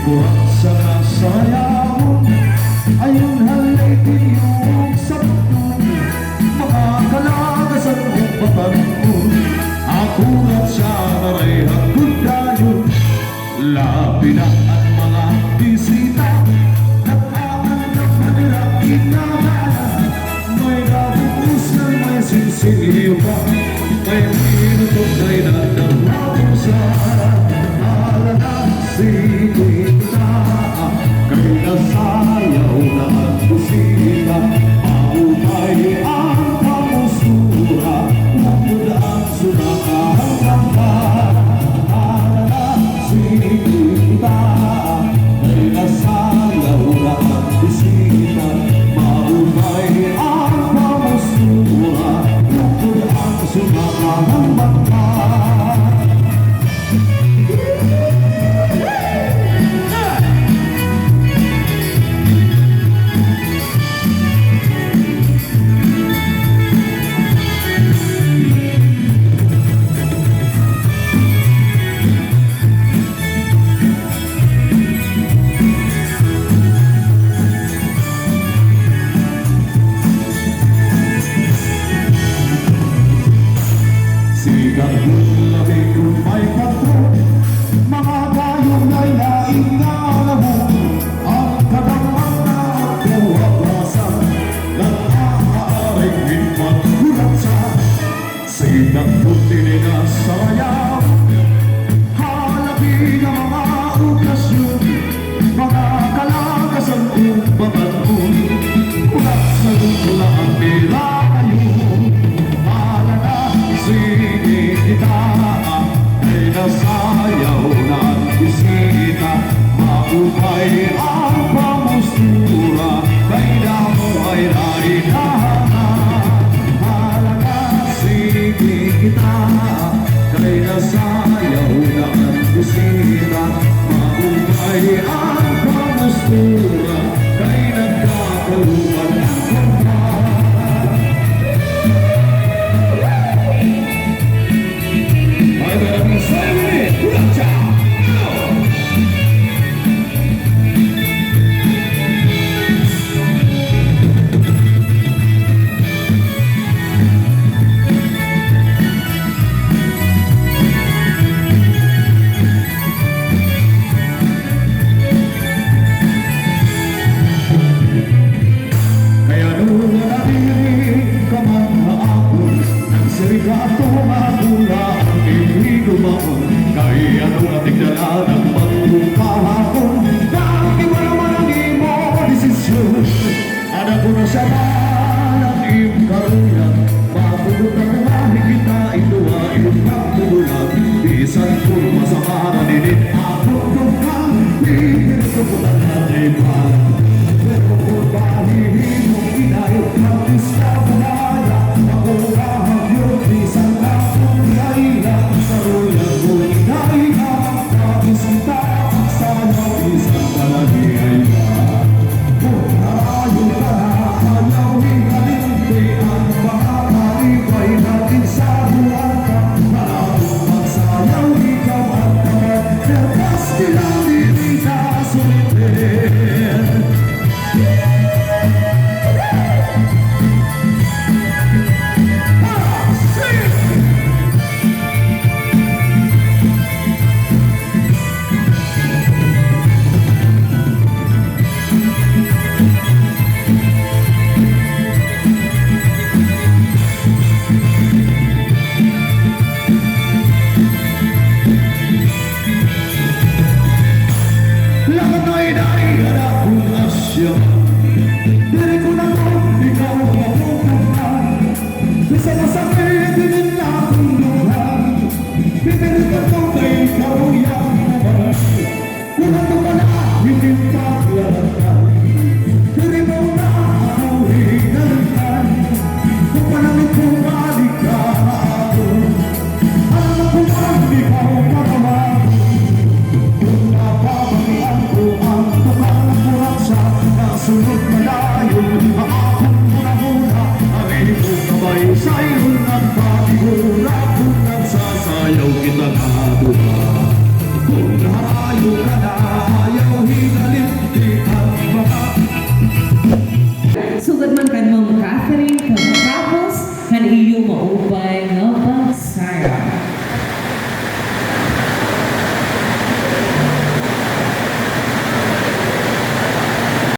Buhat sa nasayaw, ayun halay tiyong sa puto. Mga kalagasan kong patanong, ako at siya naray hagod tayo. Labi na ang mga bisita, nag-aanap na nila inakala. May nabukus na may sinsiliyo pa, may minuto kay nandaw sa alala. Sinita kay nasayaw na ang busita, maumay ang kamusura, umod ang sunakahang alala. Sinita kay nasayaw na ang busita, maumay ang kamusura, umod ang sunakahang sigang labi kung may patron, mga gayong ay naingalamo. Ang kadamang na buwawasan, nag-aaring hinmagkulat sa sigang puti na sayaw. Halabi na mga okasyon, mga kalagasan kong babanon, ulat sa gula ang nilayo. Kita ay nasayaw na ang bisita, maupay ang pamustura, kay damo ay nainahan. Halaga sige kita, kay nasayaw na ang bisita, maupay ang pamustura, kay nagkakaluan ang kumpa. Sirigato magula ang ibig umaon, kaya anong natigdala ng magkukahapon. Dahil wala man ang imo desisyon, anak ko na siya man ang iyong karuyan. Mapulot na kumahin kita, ituwa iyong kapulang, bisan kung masamaran init ako kang pihir ko po na natipan. Pero kung bahihin mong inayot ng isa panaya, makurahang bisan akong nailang sa ulang mo inailang, kabisita sayaw isang palagay ka. Kung ayaw ka na ayaw hingalinte, ang mga kalipay natin sa buwan ka. Malabong magsayaw ikaw ang kamay, nakas nilang dinita sulitin. Diri ko na kung ikaw mapupuntan, bisa masakit din akong luhan. Pinilitan ko kay ikaw yung naman, kulang ko pala hindi paglalatan. Diri mo na ako hinalitan, kung panangit ko balik ka ako. Alam ko man ikaw makaman, kung napabagian ko ang tukang kurang sa nasunod malayo. Aakong muna-muna, ang iyong kamay sa'yo nagpapigura, kung nagsasayaw kita kaduha.